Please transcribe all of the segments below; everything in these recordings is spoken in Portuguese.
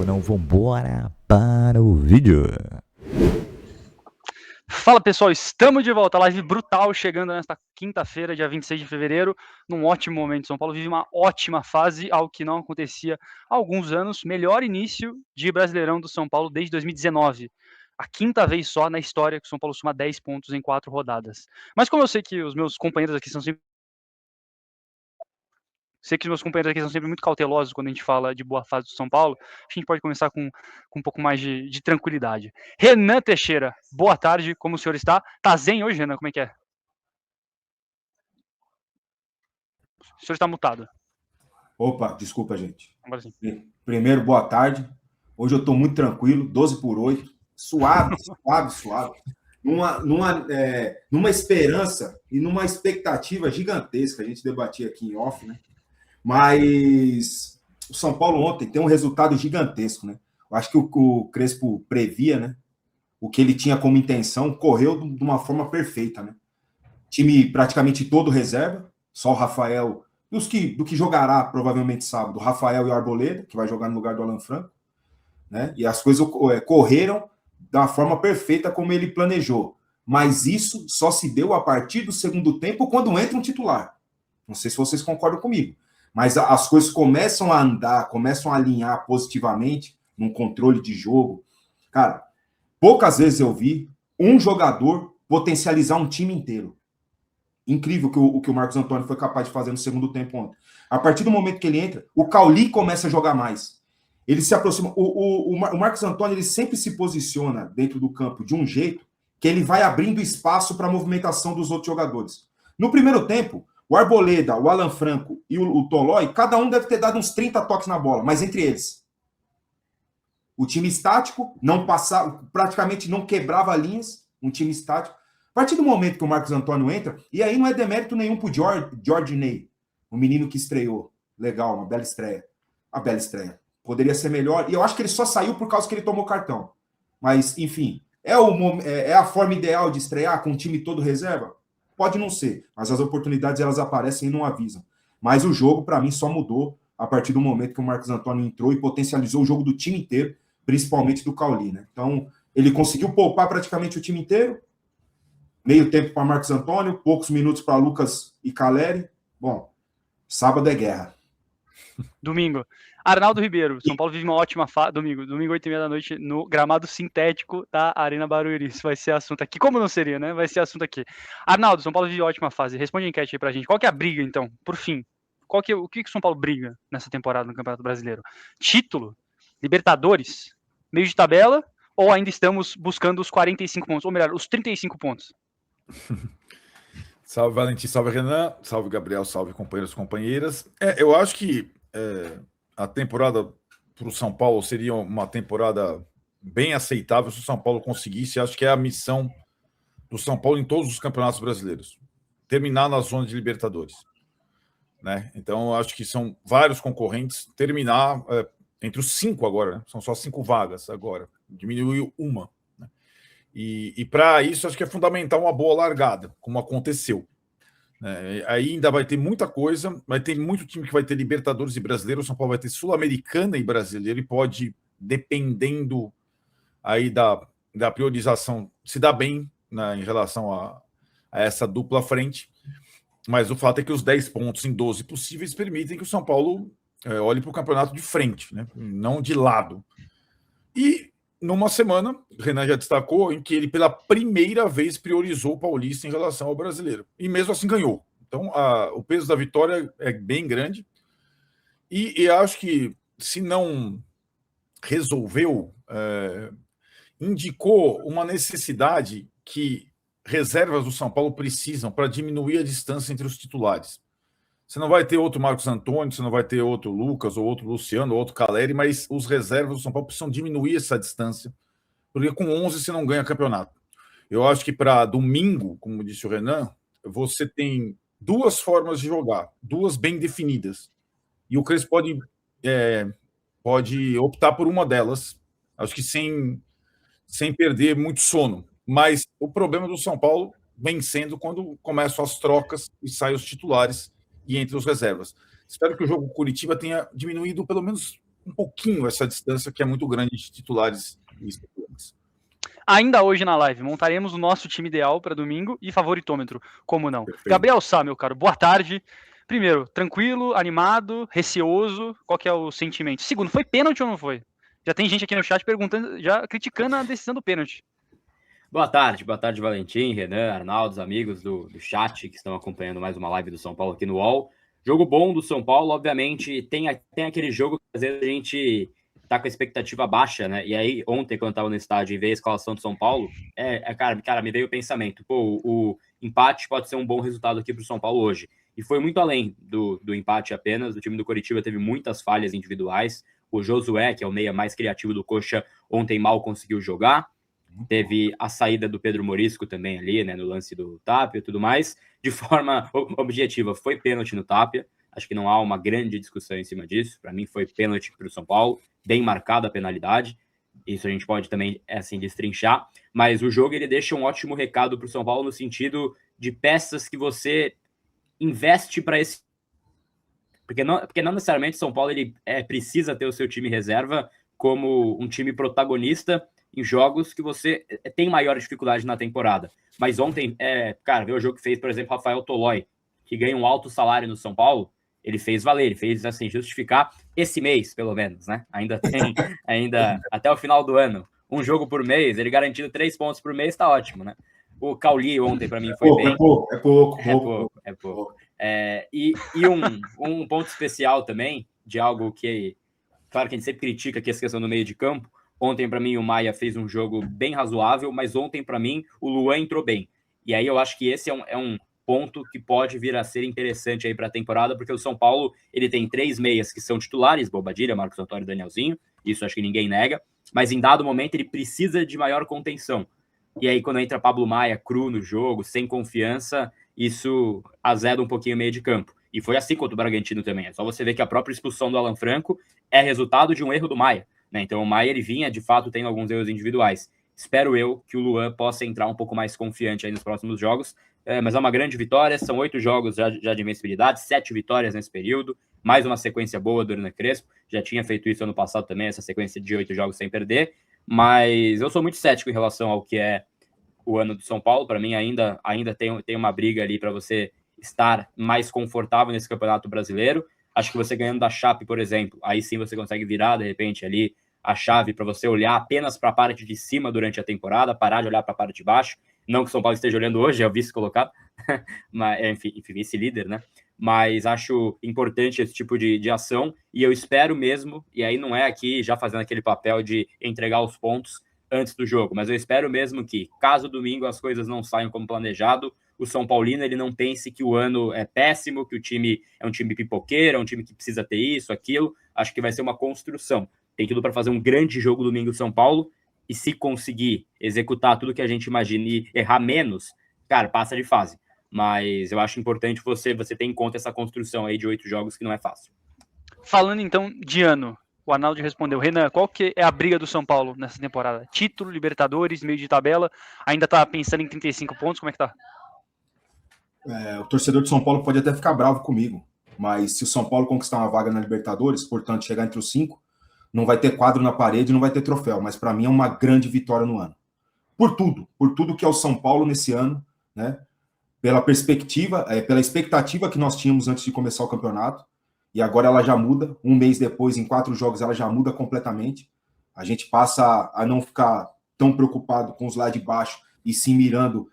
não, vambora para o vídeo. Fala pessoal, estamos de volta, live brutal chegando nesta quinta-feira, dia 26 de fevereiro, num ótimo momento. São Paulo vive uma ótima fase, algo que não acontecia há alguns anos, melhor início de Brasileirão do São Paulo desde 2019. A quinta vez só na história que o São Paulo soma 10 pontos em 4 rodadas. Mas como eu sei que os meus companheiros aqui são sempre muito cautelosos quando a gente fala de boa fase do São Paulo, a gente pode começar com um pouco mais de tranquilidade. Renan Teixeira, boa tarde, como o senhor está? Tá zen hoje, Renan? Como é que é? O senhor está mutado. Opa, desculpa, gente. Agora sim. Primeiro, boa tarde. Hoje eu estou muito tranquilo, 12/8, suave. Numa esperança e numa expectativa gigantesca, a gente debatia aqui em off, né? Mas o São Paulo ontem tem um resultado gigantesco, né? Eu acho que o Crespo previa, né? O que ele tinha como intenção, correu de uma forma perfeita, né? Time praticamente todo reserva, só o Rafael, do que jogará provavelmente sábado, o Rafael e o Arboleda, que vai jogar no lugar do Alan Franco, né? E as coisas correram da forma perfeita como ele planejou. Mas isso só se deu a partir do segundo tempo, quando entra um titular. Não sei se vocês concordam comigo, mas as coisas começam a andar, começam a alinhar positivamente num controle de jogo. Cara, poucas vezes eu vi um jogador potencializar um time inteiro. Incrível o que o Marcos Antônio foi capaz de fazer no segundo tempo ontem. A partir do momento que ele entra, o Cauli começa a jogar mais. Ele se aproxima. O Marcos Antônio ele sempre se posiciona dentro do campo de um jeito que ele vai abrindo espaço para a movimentação dos outros jogadores. No primeiro tempo, o Arboleda, o Alan Franco e o Tolói, cada um deve ter dado uns 30 toques na bola, mas entre eles. O time estático, não passava, praticamente não quebrava linhas, um time estático. A partir do momento que o Marcos Antônio entra, e aí não é demérito nenhum pro George Ney, o menino que estreou. Legal, uma bela estreia. Uma bela estreia. Poderia ser melhor, e eu acho que ele só saiu por causa que ele tomou cartão. Mas, enfim, é a forma ideal de estrear com o time todo reserva? Pode não ser, mas as oportunidades elas aparecem e não avisam. Mas o jogo, para mim, só mudou a partir do momento que o Marcos Antônio entrou e potencializou o jogo do time inteiro, principalmente do Cauli, né? Então, ele conseguiu poupar praticamente o time inteiro, meio tempo para Marcos Antônio, poucos minutos para Lucas e Caleri. Bom, sábado é guerra. Domingo. Arnaldo Ribeiro, São Paulo vive uma ótima fase. Domingo 8h30 da noite, no gramado sintético da Arena Barueri. Isso vai ser assunto aqui. Como não seria, né? Vai ser assunto aqui. Arnaldo, São Paulo vive uma ótima fase. Responde a enquete aí pra gente. Qual que é a briga, então? Por fim. O que o São Paulo briga nessa temporada no Campeonato Brasileiro? Título? Libertadores? Meio de tabela? Ou ainda estamos buscando os 45 pontos? Ou melhor, os 35 pontos? Salve, Valentim, salve, Renan, salve, Gabriel, salve, companheiros e companheiras. Eu acho que a temporada para o São Paulo seria uma temporada bem aceitável se o São Paulo conseguisse. Acho que é a missão do São Paulo em todos os campeonatos brasileiros. Terminar na zona de Libertadores. Né? Então, acho que são vários concorrentes. Terminar entre os 5 agora, né? São só 5 vagas agora. Diminuiu uma. E para isso, acho que é fundamental uma boa largada, como aconteceu. Aí ainda vai ter muita coisa, vai ter muito time que vai ter Libertadores e Brasileiro, o São Paulo vai ter Sul-Americana e Brasileiro, e pode, dependendo aí da priorização, se dá bem, né, em relação a essa dupla frente. Mas o fato é que os 10 pontos em 12 possíveis permitem que o São Paulo olhe para o campeonato de frente, né, não de lado. E numa semana, o Renan já destacou, em que ele pela primeira vez priorizou o Paulista em relação ao Brasileiro. E mesmo assim ganhou. Então, o peso da vitória é bem grande. E acho que, se não resolveu, indicou uma necessidade que reservas do São Paulo precisam para diminuir a distância entre os titulares. Você não vai ter outro Marcos Antônio, você não vai ter outro Lucas, ou outro Luciano, ou outro Caleri, mas os reservas do São Paulo precisam diminuir essa distância, porque com 11 você não ganha campeonato. Eu acho que para domingo, como disse o Renan, você tem 2 formas de jogar, 2 bem definidas. E o Crespo pode optar por uma delas, acho que sem perder muito sono. Mas o problema do São Paulo vem sendo quando começam as trocas e saem os titulares e entre os reservas. Espero que o jogo Curitiba tenha diminuído pelo menos um pouquinho essa distância que é muito grande de titulares e suplentes. Ainda hoje na live, montaremos o nosso time ideal para domingo e favoritômetro, como não? Perfeito. Gabriel Sá, meu caro, boa tarde. Primeiro, tranquilo, animado, receoso, qual que é o sentimento? Segundo, foi pênalti ou não foi? Já tem gente aqui no chat perguntando, já criticando a decisão do pênalti. Boa tarde, Valentim, Renan, Arnaldo, os amigos do chat que estão acompanhando mais uma live do São Paulo aqui no UOL. Jogo bom do São Paulo, obviamente, tem aquele jogo que às vezes a gente tá com a expectativa baixa, né? E aí, ontem, quando eu tava no estádio e veio a escalação do São Paulo, cara, me veio o pensamento, pô, o empate pode ser um bom resultado aqui pro São Paulo hoje. E foi muito além do empate apenas, o time do Coritiba teve muitas falhas individuais, o Josué, que é o meia mais criativo do Coxa, ontem mal conseguiu jogar, teve a saída do Pedro Morisco também ali, né, no lance do Tapia e tudo mais, de forma objetiva, foi pênalti no Tapia, acho que não há uma grande discussão em cima disso, para mim foi pênalti para o São Paulo, bem marcada a penalidade, isso a gente pode também, assim, destrinchar, mas o jogo ele deixa um ótimo recado para o São Paulo no sentido de peças que você investe para esse... Porque não necessariamente São Paulo ele precisa ter o seu time reserva como um time protagonista em jogos que você tem maior dificuldade na temporada. Mas ontem, cara, ver o jogo que fez, por exemplo, Rafael Tolói, que ganha um alto salário no São Paulo, ele fez valer, ele fez, assim, justificar esse mês, pelo menos, né? Ainda tem, até o final do ano, um jogo por mês, ele garantindo 3 pontos por mês, tá ótimo, né? O Cauli ontem, para mim, foi bem... É pouco. E um ponto especial também, de algo que, claro que a gente sempre critica, que é essa questão do meio de campo. Ontem, para mim, o Maia fez um jogo bem razoável, mas ontem, para mim, o Luan entrou bem. E aí eu acho que esse é um ponto que pode vir a ser interessante aí para a temporada, porque o São Paulo ele tem 3 meias que são titulares, Bobadilha, Marcos Antônio e Danielzinho, isso acho que ninguém nega, mas em dado momento ele precisa de maior contenção. E aí quando entra Pablo Maia cru no jogo, sem confiança, isso azeda um pouquinho o meio de campo. E foi assim contra o Bragantino também. É só você ver que a própria expulsão do Alan Franco é resultado de um erro do Maia, né? Então o Maia ele vinha, de fato, tendo alguns erros individuais. Espero eu que o Luan possa entrar um pouco mais confiante aí nos próximos jogos. Mas é uma grande vitória, são 8 jogos já de invencibilidade, 7 vitórias nesse período, mais uma sequência boa do Hernan Crespo, já tinha feito isso ano passado também, essa sequência de 8 jogos sem perder, mas eu sou muito cético em relação ao que é o ano do São Paulo. Para mim ainda tem uma briga ali para você estar mais confortável nesse Campeonato Brasileiro. Acho que você ganhando da Chape, por exemplo, aí sim você consegue virar de repente ali a chave para você olhar apenas para a parte de cima durante a temporada, parar de olhar para a parte de baixo. Não que o São Paulo esteja olhando hoje, é o vice colocado, mas, enfim, vice-líder, né? Mas acho importante esse tipo de ação, e eu espero mesmo, e aí não é aqui já fazendo aquele papel de entregar os pontos antes do jogo, mas eu espero mesmo que, caso domingo as coisas não saiam como planejado, o São Paulino ele não pense que o ano é péssimo, que o time é um time pipoqueiro, é um time que precisa ter isso, aquilo. Acho que vai ser uma construção. Tem tudo para fazer um grande jogo domingo em São Paulo, e se conseguir executar tudo que a gente imagina e errar menos, cara, passa de fase. Mas eu acho importante você ter em conta essa construção aí de 8 jogos, que não é fácil. Falando então de ano, o Arnaldo respondeu. Renan, qual que é a briga do São Paulo nessa temporada? Título, Libertadores, meio de tabela, ainda tá pensando em 35 pontos, como é que tá? O torcedor de São Paulo pode até ficar bravo comigo, mas se o São Paulo conquistar uma vaga na Libertadores, portanto chegar entre os 5, não vai ter quadro na parede, não vai ter troféu, mas para mim é uma grande vitória no ano. Por tudo que é o São Paulo nesse ano, né? Pela perspectiva, pela expectativa que nós tínhamos antes de começar o campeonato, e agora ela já muda, um mês depois, em 4 jogos, ela já muda completamente. A gente passa a não ficar tão preocupado com os lá de baixo e sim mirando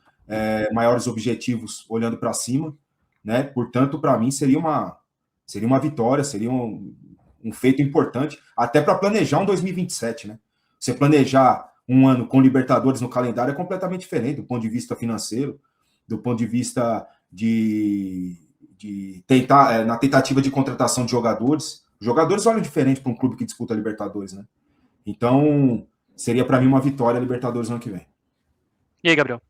maiores objetivos, olhando para cima, né? Portanto, para mim seria uma vitória, seria um feito importante, até para planejar um 2027, né? Você planejar um ano com Libertadores no calendário é completamente diferente do ponto de vista financeiro, do ponto de vista de tentar, na tentativa de contratação de jogadores. Os jogadores olham diferente para um clube que disputa a Libertadores, né? Então, seria para mim uma vitória a Libertadores no ano que vem. E aí, Gabriel?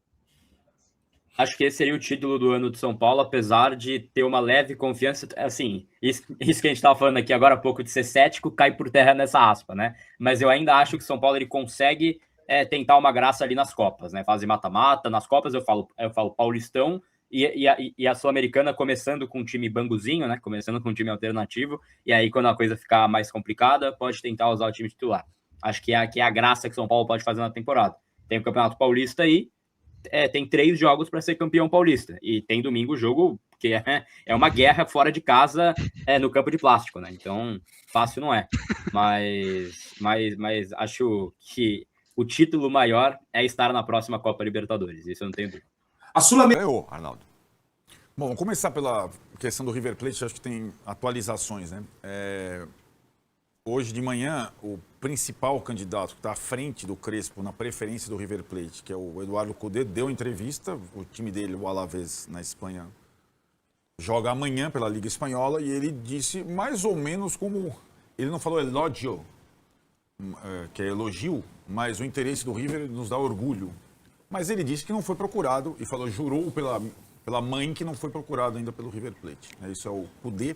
Acho que esse seria o título do ano do São Paulo, apesar de ter uma leve confiança. Assim, isso que a gente estava falando aqui agora há pouco, de ser cético, cai por terra nessa aspa, né? Mas eu ainda acho que o São Paulo ele consegue tentar uma graça ali nas Copas, né? Fase mata-mata. Nas Copas eu falo Paulistão E a Sul-Americana começando com um time banguzinho, né? Começando com um time alternativo. E aí, quando a coisa ficar mais complicada, pode tentar usar o time titular. Acho que é a graça que São Paulo pode fazer na temporada. Tem o Campeonato Paulista aí, tem 3 jogos para ser campeão paulista. E tem domingo o jogo que é uma guerra fora de casa no campo de plástico, né? Então, fácil não é. Mas acho que o título maior é estar na próxima Copa Libertadores. Isso eu não tenho dúvida. A Sul-Americana. Eu, Arnaldo. Bom, vamos começar pela questão do River Plate, acho que tem atualizações, né? Hoje de manhã, o principal candidato que está à frente do Crespo na preferência do River Plate, que é o Eduardo Cudê, deu entrevista. O time dele, o Alavés, na Espanha, joga amanhã pela Liga Espanhola e ele disse mais ou menos como... Ele não falou elogio, que é elogio, mas o interesse do River nos dá orgulho. Mas ele disse que não foi procurado e falou, jurou pela mãe que não foi procurado ainda pelo River Plate. Isso é o Cudê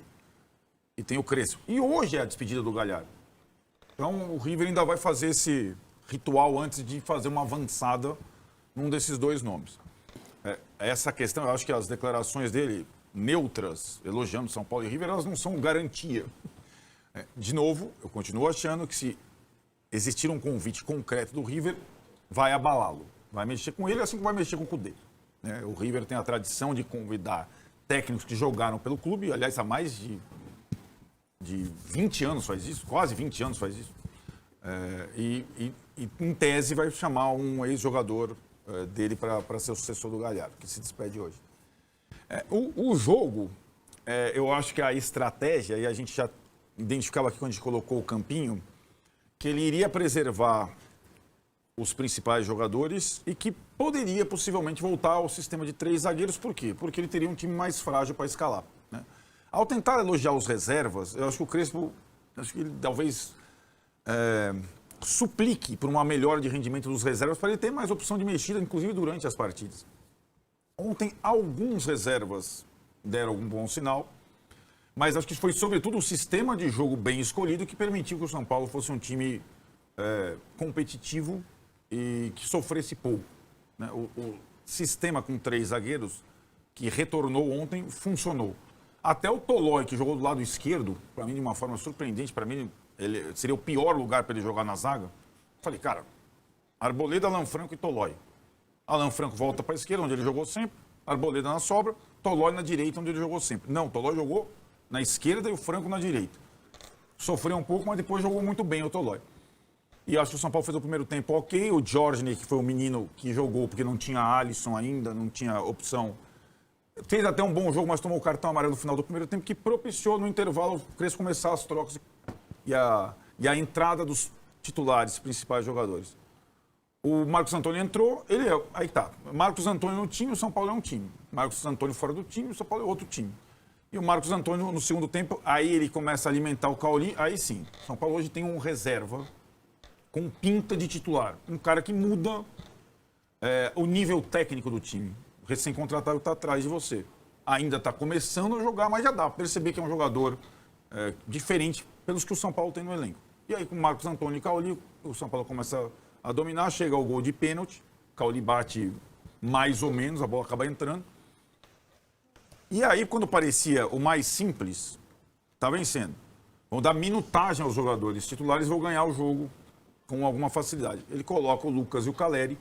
e tem o Crespo. E hoje é a despedida do Galhardo. Então o River ainda vai fazer esse ritual antes de fazer uma avançada num desses 2 nomes. Essa questão, eu acho que as declarações dele, neutras, elogiando São Paulo e River, elas não são garantia. De novo, eu continuo achando que se existir um convite concreto do River, vai abalá-lo. Vai mexer com ele, assim como vai mexer com o Cudê. O River tem a tradição de convidar técnicos que jogaram pelo clube, aliás, há mais de 20 anos faz isso, quase 20 anos faz isso. E em tese, vai chamar um ex-jogador dele para ser o sucessor do Galhardo, que se despede hoje. O jogo, eu acho que a estratégia, e a gente já identificava aqui quando a gente colocou o Campinho, que ele iria preservar os principais jogadores e que poderia possivelmente voltar ao sistema de 3 zagueiros. Por quê? Porque ele teria um time mais frágil para escalar, né? Ao tentar elogiar os reservas, eu acho que o Crespo, acho que ele talvez suplique por uma melhora de rendimento dos reservas para ele ter mais opção de mexida, inclusive durante as partidas. Ontem, alguns reservas deram algum bom sinal, mas acho que foi sobretudo o sistema de jogo bem escolhido que permitiu que o São Paulo fosse um time competitivo e que sofresse pouco, né? O sistema com 3 zagueiros que retornou ontem funcionou. Até o Tolói, que jogou do lado esquerdo, para mim de uma forma surpreendente, para mim ele seria o pior lugar para ele jogar na zaga. Falei, cara, Arboleda, Alan Franco e Tolói. Alan Franco volta para a esquerda, onde ele jogou sempre, Arboleda na sobra, Tolói na direita, onde ele jogou sempre. Não, Tolói jogou na esquerda e o Franco na direita. Sofreu um pouco, mas depois jogou muito bem o Tolói. E acho que o São Paulo fez o primeiro tempo ok. O Jorge, que foi o menino que jogou porque não tinha Alisson ainda, não tinha opção, fez até um bom jogo, mas tomou o cartão amarelo no final do primeiro tempo, que propiciou no intervalo o Crespo começar as trocas e a entrada dos titulares, principais jogadores. O Marcos Antônio entrou, aí tá. Marcos Antônio no time, o São Paulo é um time. Marcos Antônio fora do time, o São Paulo é outro time. E o Marcos Antônio, no segundo tempo, aí ele começa a alimentar o Cauli, aí sim. O São Paulo hoje tem um reserva com pinta de titular. Um cara que muda o nível técnico do time. O recém-contratado está atrás de você. Ainda está começando a jogar, mas já dá para perceber que é um jogador diferente pelos que o São Paulo tem no elenco. E aí, com o Marcos Antônio e Cauli, o São Paulo começa a dominar, chega ao gol de pênalti, Cauli bate mais ou menos, a bola acaba entrando. E aí, quando parecia o mais simples, está vencendo. Vão dar minutagem aos jogadores titulares, vão ganhar o jogo com alguma facilidade. Ele coloca o Lucas e o Caleri,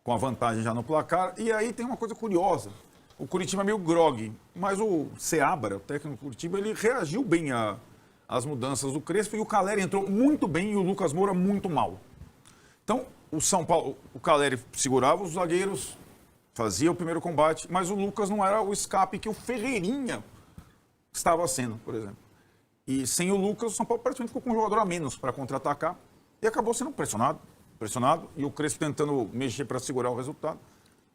com a vantagem já no placar, e aí tem uma coisa curiosa. O Curitiba é meio grogue, mas o Seabra, o técnico do Curitiba, ele reagiu bem às mudanças do Crespo, e o Caleri entrou muito bem e o Lucas Moura muito mal. Então, o São Paulo, o Caleri segurava os zagueiros, fazia o primeiro combate, mas o Lucas não era o escape que o Ferreirinha estava sendo, por exemplo. E sem o Lucas, o São Paulo praticamente ficou com um jogador a menos para contra-atacar e acabou sendo pressionado, e o Crespo tentando mexer para segurar o resultado.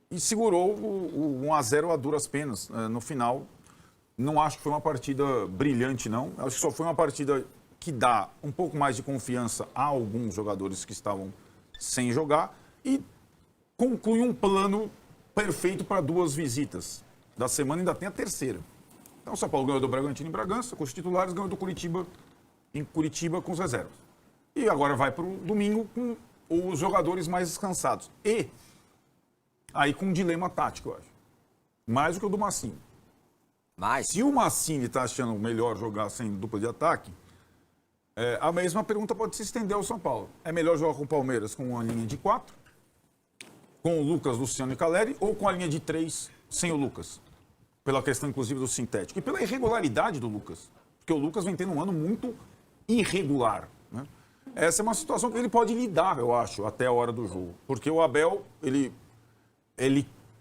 E segurou o 1-0 a duras penas no final. Não acho que foi uma partida brilhante, não. Acho que só foi uma partida que dá um pouco mais de confiança a alguns jogadores que estavam sem jogar e conclui um plano perfeito para 2 visitas. Da semana ainda tem a terceira. Então o São Paulo ganhou do Bragantino em Bragança com os titulares, ganhou do Curitiba em Curitiba com os reservas. E agora vai para o domingo com os jogadores mais descansados. E aí com um dilema tático, eu acho. mais do que o do Mancini. Mas, Se o Mancini está achando melhor jogar sem dupla de ataque, a mesma pergunta pode se estender ao São Paulo. É melhor jogar com o Palmeiras com uma linha de 4, com o Lucas, Luciano e Caleri, ou com a linha de 3 sem o Lucas? Pela questão, inclusive, do sintético. E pela irregularidade do Lucas. Porque o Lucas vem tendo um ano muito irregular. Né? Essa é uma situação que ele pode lidar, eu acho, até a hora do jogo. Porque o Abel, ele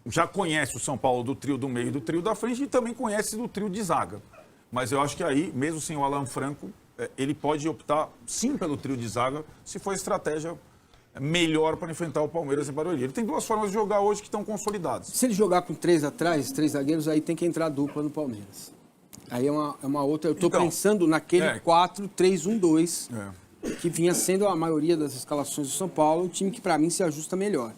já conhece o São Paulo do trio do meio e do trio da frente e também conhece do trio de zaga. Mas eu acho que aí, mesmo sem o Alan Franco, ele pode optar sim pelo trio de zaga, se for a estratégia melhor para enfrentar o Palmeiras em Barueri. Ele tem duas formas de jogar hoje que estão consolidadas. Se ele jogar com 3 atrás, 3 zagueiros, aí tem que entrar dupla no Palmeiras. Aí é uma outra. Eu estou pensando naquele 4-3-1-2, que vinha sendo a maioria das escalações do São Paulo, um time que para mim se ajusta melhor.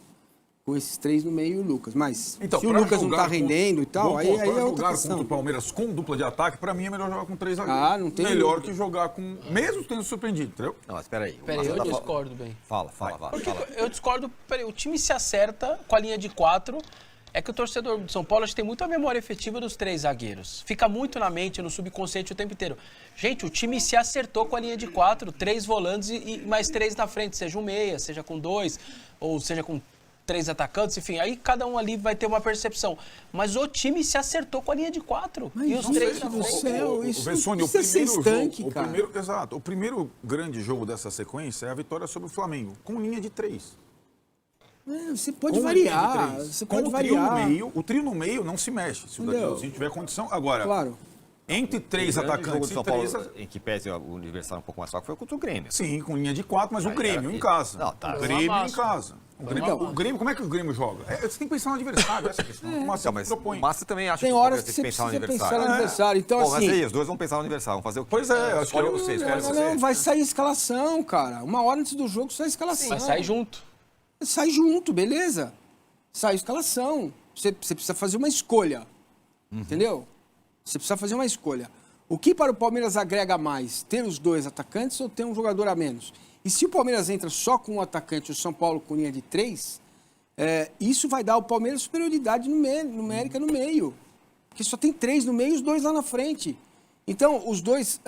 Com esses 3 no meio e o Lucas. Mas então, se o Lucas não está rendendo e tal, aí é outra questão. Contra o Palmeiras com dupla de ataque, para mim é melhor jogar com 3 zagueiros. Não tem melhor que jogar com... Mesmo tendo surpreendido, entendeu? não, espera aí. Peraí, eu discordo bem. Fala. Eu discordo, peraí, o time se acerta com a linha de 4. É que o torcedor de São Paulo acho que tem muito a memória efetiva dos 3 zagueiros. Fica muito na mente, no subconsciente o tempo inteiro. Gente, o time se acertou com a linha de 4, 3 volantes e mais 3 na frente, seja um meia, seja com 2, ou seja com 3 atacantes, enfim, aí cada um ali vai ter uma percepção. Mas o time se acertou com a linha de 4. Mas e os 3 na do frente. céu, isso Vessone, precisa ser estanque, cara. O primeiro grande jogo dessa sequência é a vitória sobre o Flamengo, com linha de 3. Você pode variar. Você com pode o trio variar. no meio, o trio no meio não se mexe, se o Danielzinho tiver condição. Agora, Claro. entre 3 O grande jogo atacantes do e São Paulo, 3... em que pese o Universitário um pouco mais fraco, foi contra o Grêmio. Sim, com linha de 4, mas o Grêmio era- em casa. Não, tá. O Grêmio Foi uma em casa. O Grêmio, como é que o Grêmio joga? Você tem que pensar no adversário, essa é a questão. O Marcelo Mas propõe. o Massa também acha Tem que o horas Palmeiras que tem você que pensar no precisa pensar adversário. no adversário. Então, Bom, mas assim... aí, os dois vão pensar no adversário, vão fazer o quê? Pois é, acho que Escolhe você, espera você. Não, vai sair a escalação, cara. Uma hora antes do jogo sai a escalação. Vai sair junto. Sai junto, beleza. Sai a escalação. Você precisa fazer uma escolha. Entendeu? Você precisa fazer uma escolha. O que para o Palmeiras agrega mais? Ter os 2 atacantes ou ter um jogador a menos? E se o Palmeiras entra só com um atacante e o São Paulo com linha de 3, isso vai dar ao Palmeiras superioridade numérica no meio. Porque só tem 3 no meio e os 2 lá na frente. Então, os 2...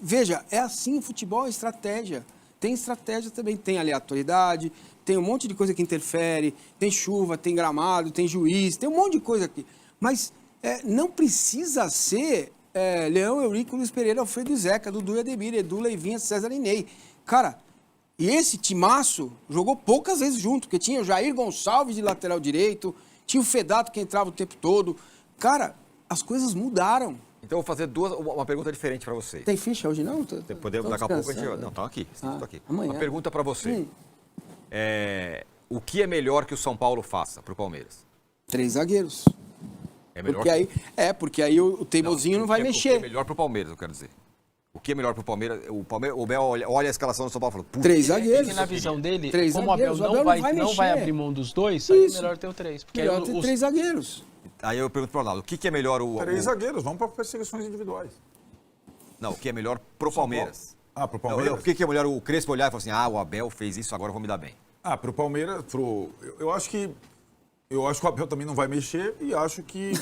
veja, é assim o futebol, é estratégia. Tem estratégia também, tem aleatoriedade, tem um monte de coisa que interfere, tem chuva, tem gramado, tem juiz, tem um monte de coisa aqui. Mas não precisa ser Leão, Eurico, Luiz Pereira, Alfredo e Zeca, Dudu e Ademir, Edu, Leivinha, César e Ney. Cara, e esse timaço jogou poucas vezes junto, porque tinha o Jair Gonçalves de lateral direito, tinha o Fedato que entrava o tempo todo. Cara, as coisas mudaram. Então eu vou fazer uma pergunta diferente para você. Tem ficha hoje não? Podemos, daqui a pouco a gente... Não, estão aqui. Estão aqui. Amanhã. Uma pergunta para você. O que é melhor que o São Paulo faça para o Palmeiras? 3 zagueiros. É melhor Porque aí o teimosinho não vai O que mexer. é melhor para o Palmeiras, eu quero dizer. O que é melhor para o Palmeiras? O Abel olha a escalação do São Paulo e fala... 3 É zagueiros. que na visão dele, 3 como o Abel zagueiros, não vai abrir mão dos 2, aí é melhor ter o 3. Porque Melhor aí ter 3 zagueiros. Aí eu pergunto para o Ronaldo, o que é melhor 3 zagueiros, vamos para perseguições individuais. Não, o que é melhor pro Palmeiras? Pro Palmeiras? O que é melhor o Crespo olhar e falar assim, o Abel fez isso, agora eu vou me dar bem. Pro Palmeiras, eu acho que o Abel também não vai mexer e acho que...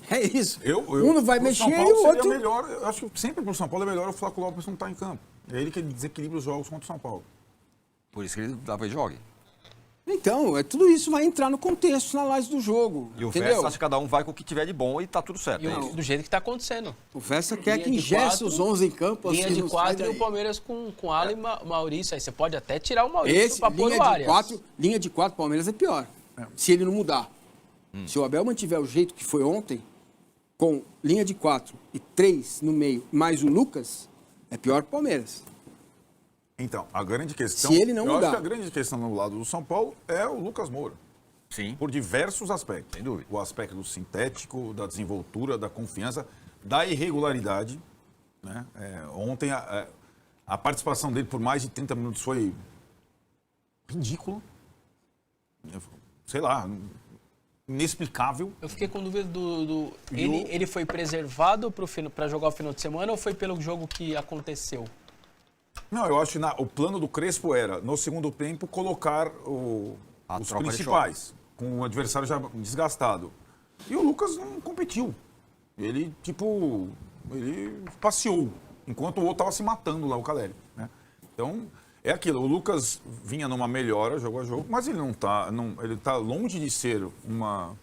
É isso. Um não vai pro mexer São e Paulo o seria outro... melhor, eu acho que sempre pro São Paulo é melhor o Flávio Lopes não estar em campo. É ele que desequilibra os jogos contra o São Paulo. Por isso que ele talvez jogue. Então, tudo isso vai entrar no contexto, na análise do jogo. E o entendeu? Vesta acha que cada um vai com o que tiver de bom e tá tudo certo. do jeito que está acontecendo. O Vesta quer Linha que de ingesse 4, os 11 em campo. Linha assim, de não 4 sai e o daí. Palmeiras com Alan e Maurício. Aí você pode até tirar o Maurício para pôr o Arias. Linha de 4, Palmeiras é pior. Se ele não mudar. Se o Abel mantiver o jeito que foi ontem, com linha de 4 e 3 no meio, mais o Lucas, é pior que o Palmeiras. Então, a grande questão... Se ele não eu mudar. acho que a grande questão no lado do São Paulo é o Lucas Moura. Sim. Por diversos aspectos. Sem dúvida. O aspecto do sintético, da desenvoltura, da confiança, da irregularidade. Né? Ontem, a participação dele por mais de 30 minutos foi ridícula. Sei lá, inexplicável. Eu fiquei com dúvida ele foi preservado para jogar o final de semana ou foi pelo jogo que aconteceu? Não, eu acho que o plano do Crespo era, no segundo tempo, colocar os tropa de principais, com o adversário já desgastado. E o Lucas não competiu. Ele passeou, enquanto o outro estava se matando lá, o Caleri, né? Então, é aquilo, o Lucas vinha numa melhora, jogo a jogo, mas ele ele tá longe de ser uma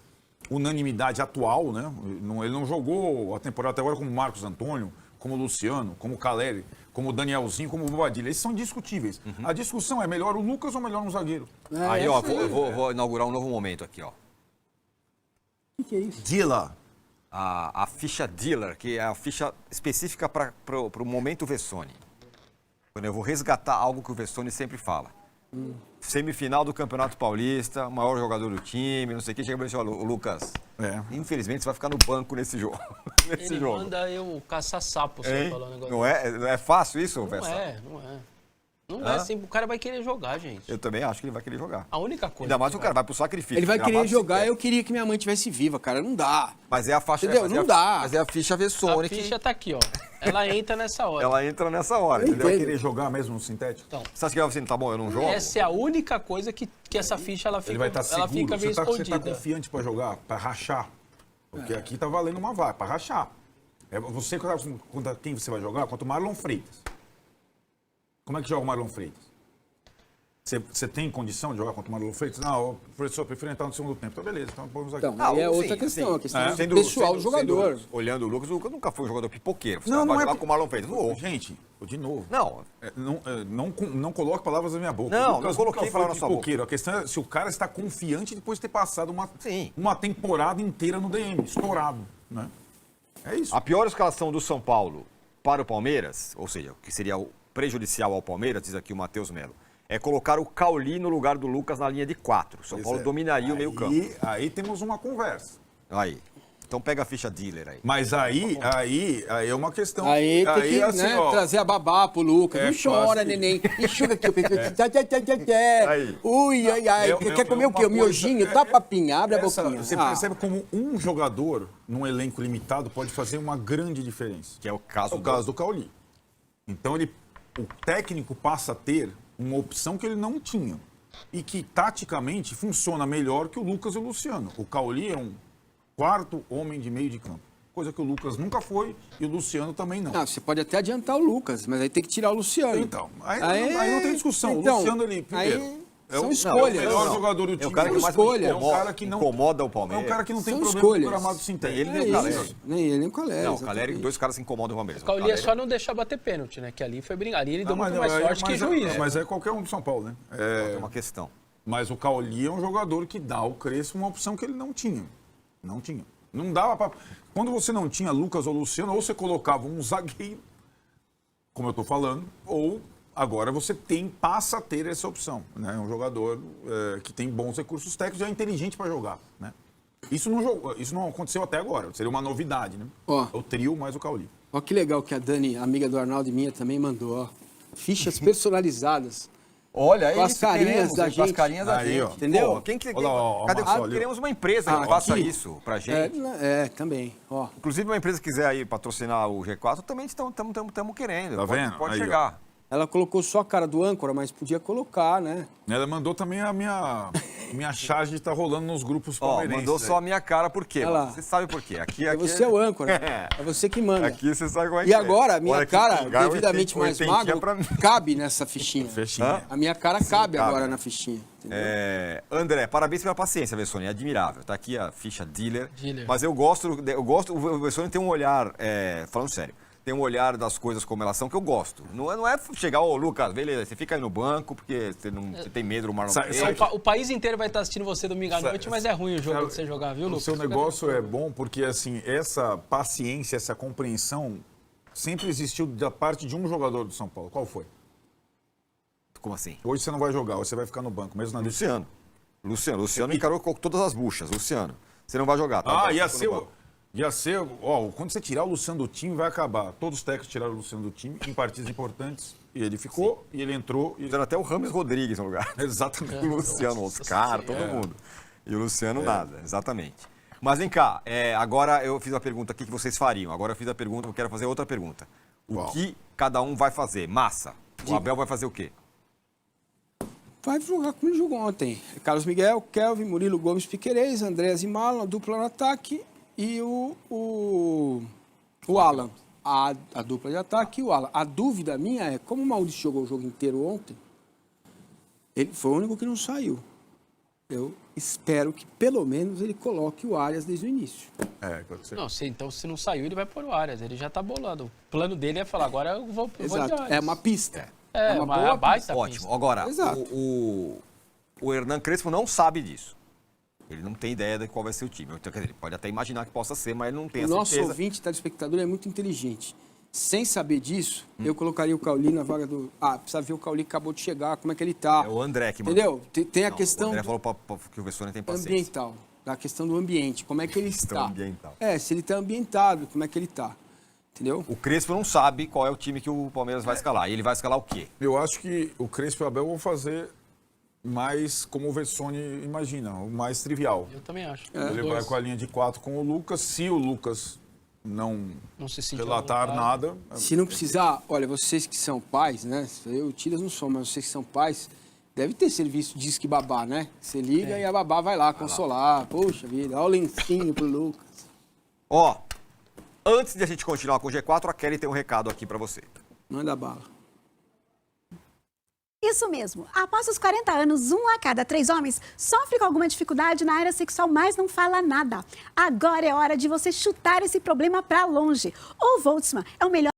unanimidade atual, né? Ele não jogou a temporada até agora como Marcos Antônio, como Luciano, como Caleri, como Danielzinho, como Bobadilha. Esses são discutíveis. A discussão é melhor o Lucas ou melhor um zagueiro? Aí, ó, vou inaugurar um novo momento aqui, ó. O que é isso? Dila. A ficha dealer, que é a ficha específica para o momento Vessone. Quando eu vou resgatar algo que o Vessone sempre fala. Semifinal do Campeonato Paulista, maior jogador do time, não sei o que. Chega pra dizer, olha, o Lucas, infelizmente você vai ficar no banco nesse jogo. Ele manda eu caçar sapo, você falar um negócio. Não é fácil isso, Não Vessone? não é. Não é assim, o cara vai querer jogar, gente. Eu também acho que ele vai querer jogar. A única coisa. Ainda mais o cara vai pro sacrifício. Ele vai querer gramado jogar, sintético. eu queria que minha mãe tivesse viva, cara. Não dá. Mas é a faixa. Entendeu? Não dá. Mas é a ficha Vessone. A ficha tá aqui, ó. Ela entra nessa hora. Ela entra nessa hora. Ele Entendeu? vai querer jogar mesmo no sintético? Então, Você acha que assim, tá bom, eu não jogo? essa é a única coisa que essa ficha ela fica, Ele vai estar seguro. ela fica meio Você escondida. tá confiante para jogar, para rachar? Porque aqui tá valendo uma vaga, para rachar. É você contra quem você vai jogar? Contra o Marlon Freitas. Como é que joga o Marlon Freitas? Você tem condição de jogar contra o Marlon Freitas? Não, professor, prefiro entrar no segundo tempo. Então, beleza, então vamos aqui. Então, aí é outra questão, a questão pessoal do jogador. Olhando o Lucas nunca foi um jogador pipoqueiro. Você Não, vai não é jogar com o Marlon Freitas. Gente, de novo. Não. Não coloque palavras na minha boca. Não, O Lucas não coloquei nunca foi palavras na sua pipoqueiro. A questão é se o cara está confiante depois de ter passado uma temporada inteira no DM, estourado, né? É isso. A pior escalação do São Paulo para o Palmeiras, ou seja, o que seria o prejudicial ao Palmeiras, diz aqui o Matheus Melo, é colocar o Cauli no lugar do Lucas na linha de 4. O São Paulo dominaria o meio-campo. Aí temos uma conversa. Aí. Então pega a ficha dealer aí. Mas aí é uma questão. Aí tem que assim, trazer a babá pro Lucas. É Não chora, fácil. neném. Enxuga aqui o peito. Aí. Ui, ai, ai. Quer comer o quê? O miojinho? Tá papinha, abre a boquinha. Você percebe como um jogador num elenco limitado pode fazer uma grande diferença. Que é o caso, do Cauli. Então o técnico passa a ter uma opção que ele não tinha. E que taticamente funciona melhor que o Lucas e o Luciano. O Cauli é um quarto homem de meio de campo. Coisa que o Lucas nunca foi e o Luciano também não. Não, você pode até adiantar o Lucas, mas aí tem que tirar o Luciano. Então, aí não tem discussão. Então, o Luciano, ele, primeiro, aí é o escolhas. melhor jogador do time. É o cara que mais escolha. É um cara que não incomoda o É Palmeiras. um cara que não tem São problema com o escolhas. gramado sintético. Ele nem o É Caleri. isso. Nem ele, nem o Caleri. Não, o Caleri, exatamente. dois caras que incomodam o Palmeiras. O Cauli é só não deixar bater pênalti, né? Que ali foi brincar. Ali ele deu muito mais sorte que juiz. Mas é qualquer um do São Paulo, né? É uma questão. Mas o Cauli é um jogador que dá ao Crespo uma opção que ele não tinha. Não tinha. Não dava para. Quando você não tinha Lucas ou Luciano, ou você colocava um zagueiro, como eu estou falando, ou agora você passa a ter essa opção. Né? Um jogador que tem bons recursos técnicos e é inteligente para jogar. Né? Isso não aconteceu até agora. Seria uma novidade, né? Ó. O trio mais o Cauli. Ó que legal que a Dani, amiga do Arnaldo e minha, também mandou, ó. Fichas personalizadas. Olha, Com as carinhas da Com as gente. carinhas da Aí, gente. ó. Entendeu? Pô, quem Olha lá, ó, cadê? Marcelo, ali, ó. Queremos uma empresa que faça isso pra gente. Também, ó. Inclusive, uma empresa que quiser aí patrocinar o G4, também estamos querendo. Tá vendo? Pode Aí, ó. chegar. Ela colocou só a cara do âncora, mas podia colocar, né? Ela mandou também a minha charge de estar rolando nos grupos Ó, palmeirenses. mandou só a minha cara, por quê? Olha lá. Você sabe por quê. Aqui Você é o âncora. É você que manda. Aqui você sabe como é que E é. agora, a minha Olha que cara, pingar, devidamente mais oitentinha magro, pra mim. cabe nessa fichinha. Fechinha. A minha cara cabe cabe. agora na fichinha. Entendeu? André, parabéns pela paciência, Vessone, é admirável. Tá aqui a ficha dealer. Dealer. Mas eu gosto, o Vessone tem um olhar, falando sério, tem um olhar das coisas como elas são que eu gosto. Não é chegar, ô Lucas, beleza, você fica aí no banco porque você tem medo do Marlon. O país inteiro vai estar assistindo você domingo à noite, mas é ruim o jogo de você jogar, viu, O Lucas? seu negócio é bom porque, assim, essa paciência, essa compreensão sempre existiu da parte de um jogador do São Paulo. Qual foi? Como assim? Hoje você não vai jogar, hoje você vai ficar no banco, mesmo na decisão. Luciano encarou com todas as buchas. Luciano, você não vai jogar, tá? Ah, ia ser, ó, quando você tirar o Luciano do time, vai acabar. Todos os técnicos tiraram o Luciano do time, em partidas importantes, e ele ficou, e ele entrou. E... Fizeram até o Rames Rodrigues no lugar. Exatamente. O Luciano, os caras, todo mundo. E o Luciano nada, exatamente. Mas vem cá, agora eu fiz a pergunta aqui que vocês fariam. Agora eu fiz a pergunta, eu quero fazer outra pergunta. O Qual? que cada um vai fazer? Massa. O Abel vai fazer o quê? vai jogar como ele jogou ontem. Carlos Miguel, Kelvin, Murilo Gomes, Piquerez, Andréas e Marlon, dupla no ataque e o Alan. A dupla de ataque e o Alan. A dúvida minha é, como o Maurício jogou o jogo inteiro ontem, ele foi o único que não saiu. Eu espero que, pelo menos, ele coloque o Arias desde o início. Pode ser. Não, então se não saiu, ele vai pôr o Arias. Ele já tá bolando. O plano dele é falar, agora eu vou de Exato. Arias. É uma pista. É uma boa baita Ótimo. pista. Agora, Exato. o Hernan Crespo não sabe disso. Ele não tem ideia de qual vai ser o time. Quer dizer, ele pode até imaginar que possa ser, mas ele não tem O a nosso certeza. ouvinte, telespectador, é muito inteligente. Sem saber disso, eu colocaria o Cauli na vaga do... precisa ver o Cauli que acabou de chegar, como é que ele tá. É o André que mandou. Entendeu? Tem a Não, questão o André falou que o Vessone tem paciência. ambiental, da questão do ambiente, como é que ele está. ambiental. Se ele está ambientado, como é que ele está. Entendeu? O Crespo não sabe qual é o time que o Palmeiras vai escalar. E ele vai escalar o quê? Eu acho que o Crespo e o Abel vão fazer mais como o Vessone imagina, o mais trivial. Eu também acho. Ele vai com a linha de 4 com o Lucas. Se o Lucas não se sentir relatar à vontade. nada... Se não precisar, olha, vocês que são pais, né? Eu, Tiras, não sou, mas vocês que são pais, deve ter serviço de Disque Babá, né? Você liga e a babá vai lá consolar. Poxa vida, olha o lencinho pro Lucas. Ó, antes de a gente continuar com o G4, a Kelly tem um recado aqui pra você. Manda bala. Isso mesmo. Após os 40 anos, 1 a cada 3 homens sofre com alguma dificuldade na área sexual, mas não fala nada. Agora é hora de você chutar esse problema pra longe. O Voltsman é o melhor